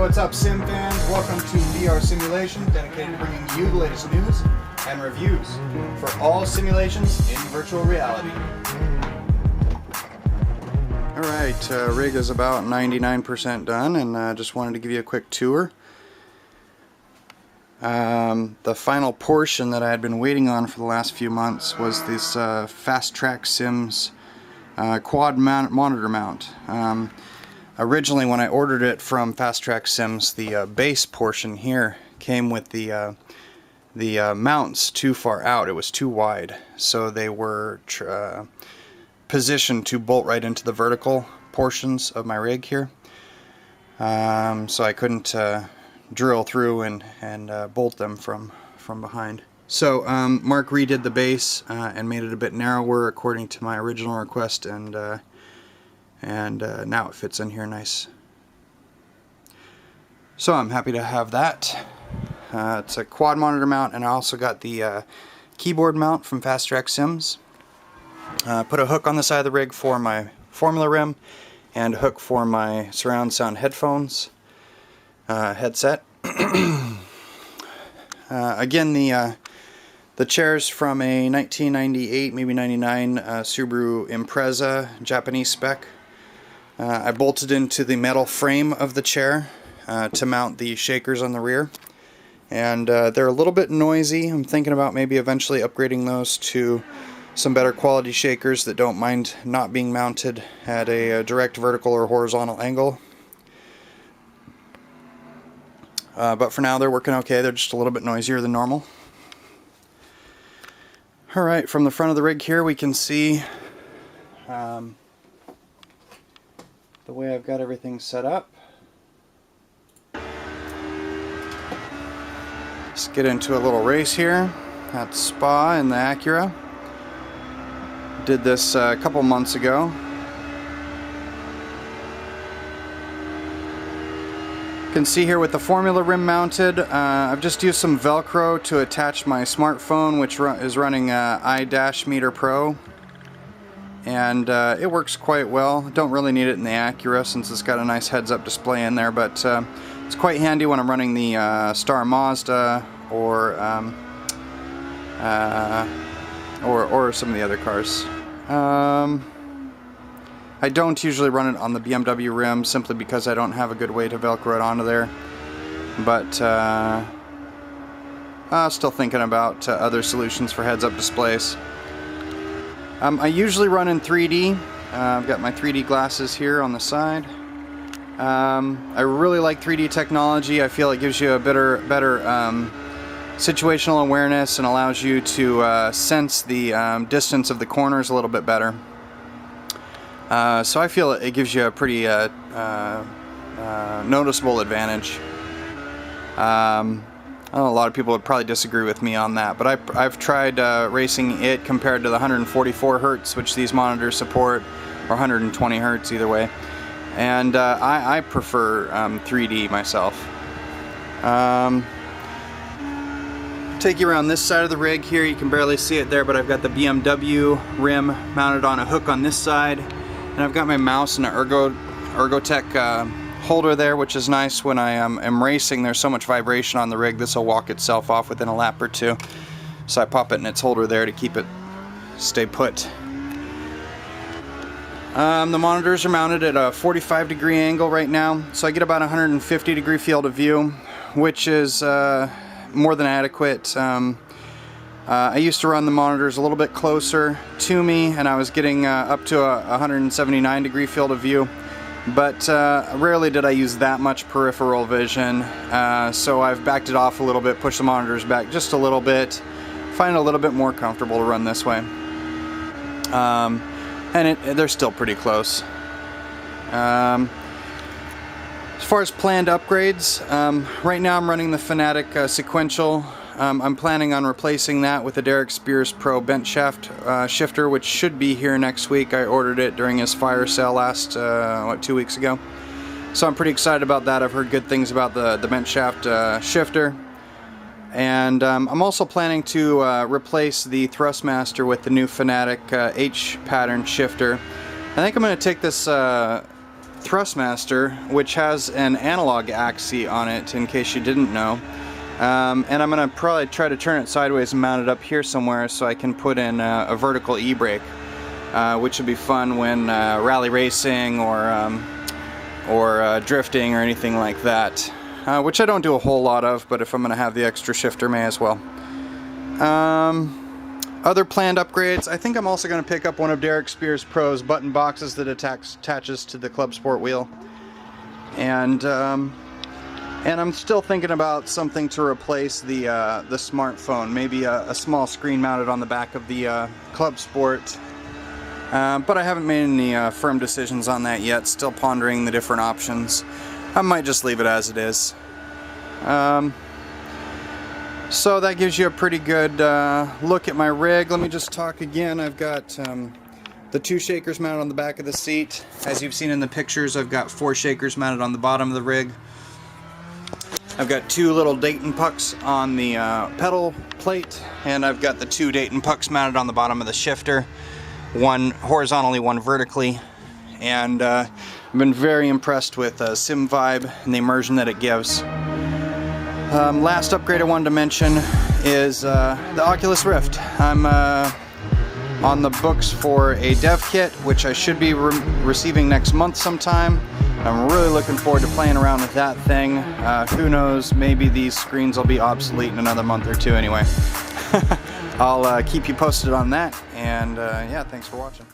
what's up, sim fans? Welcome to VR Simulation, dedicated to bringing you the latest news and reviews for all simulations in virtual reality. Alright, rig is about 99% done, and I just wanted to give you a quick tour. The final portion that I had been waiting on for the last few months was this Fast Track Sims quad monitor mount. Originally, when I ordered it from Fast Track Sims, the base portion here came with the mounts too far out. It was too wide, so they were positioned to bolt right into the vertical portions of my rig here. So I couldn't drill through and bolt them from behind. So Mark redid the base and made it a bit narrower according to my original request, and now it fits in here nice. So I'm happy to have that. It's a quad monitor mount, and I also got the keyboard mount from Fast Track Sims. Put a hook on the side of the rig for my Formula Rim and a hook for my surround sound headphones headset. Again, the chair's from a 1998, maybe 99 Subaru Impreza Japanese spec. I bolted into the metal frame of the chair to mount the shakers on the rear, and they're a little bit noisy. I'm thinking about maybe eventually upgrading those to some better quality shakers that don't mind not being mounted at a direct vertical or horizontal angle. But for now they're working okay. They're just a little bit noisier than normal. Alright, from the front of the rig here we can see the way I've got everything set up. Let's get into a little race here at Spa in the Acura. Did this a couple months ago. You can see here with the Formula Rim mounted, I've just used some Velcro to attach my smartphone, which is running iDashMeter Pro, and it works quite well. Don't really need it in the Acura since it's got a nice heads-up display in there, but it's quite handy when I'm running the Star Mazda or some of the other cars. I don't usually run it on the BMW rim simply because I don't have a good way to Velcro it onto there, but still thinking about other solutions for heads-up displays. I usually run in 3D. I've got my 3D glasses here on the side. I really like 3D technology. I feel it gives you a better situational awareness and allows you to sense the distance of the corners a little bit better. So I feel it gives you a pretty noticeable advantage. I know a lot of people would probably disagree with me on that, but I've tried racing it compared to the 144 Hertz, which these monitors support, or 120 Hertz, either way. And I prefer 3D myself. Take you around this side of the rig here. You can barely see it there, but I've got the BMW rim mounted on a hook on this side, and I've got my mouse and an Ergotech holder there, which is nice when I am racing. There's so much vibration on the rig, this will walk itself off within a lap or two. So I pop it in its holder there to keep it stay put. The monitors are mounted at a 45-degree angle right now, so I get about 150-degree field of view, which is more than adequate. I used to run the monitors a little bit closer to me, and I was getting up to a 179-degree field of view, but rarely did I use that much peripheral vision, so I've backed it off a little bit, pushed the monitors back just a little bit, find it a little bit more comfortable to run this way. And they're still pretty close. As far as planned upgrades, right now I'm running the Fanatic Sequential. I'm planning on replacing that with the Derek Spears Pro bench shaft shifter, which should be here next week. I ordered it during his fire sale last, 2 weeks ago. So I'm pretty excited about that. I've heard good things about the bench shaft shifter. And I'm also planning to replace the Thrustmaster with the new Fanatic H pattern shifter. I think I'm going to take this Thrustmaster, which has an analog axis on it, in case you didn't know. And I'm going to probably try to turn it sideways and mount it up here somewhere so I can put in a vertical e-brake, which would be fun when rally racing or drifting or anything like that, which I don't do a whole lot of, but if I'm going to have the extra shifter, may as well. Other planned upgrades, I think I'm also going to pick up one of Derek Spears Pro's button boxes that attaches to the Club Sport wheel. And I'm still thinking about something to replace the smartphone, maybe a small screen mounted on the back of the Club Sport. But I haven't made any firm decisions on that yet, still pondering the different options. I might just leave it as it is. So that gives you a pretty good look at my rig. Let me just talk again. I've got the 2 shakers mounted on the back of the seat. As you've seen in the pictures, I've got 4 shakers mounted on the bottom of the rig. I've got 2 little Dayton pucks on the pedal plate, and I've got the 2 Dayton pucks mounted on the bottom of the shifter, one horizontally, one vertically. And I've been very impressed with Sim Vibe and the immersion that it gives. Last upgrade I wanted to mention is the Oculus Rift. I'm on the books for a dev kit, which I should be receiving next month sometime. I'm really looking forward to playing around with that thing. Who knows, maybe these screens will be obsolete in another month or 2 anyway. I'll keep you posted on that, and yeah, thanks for watching.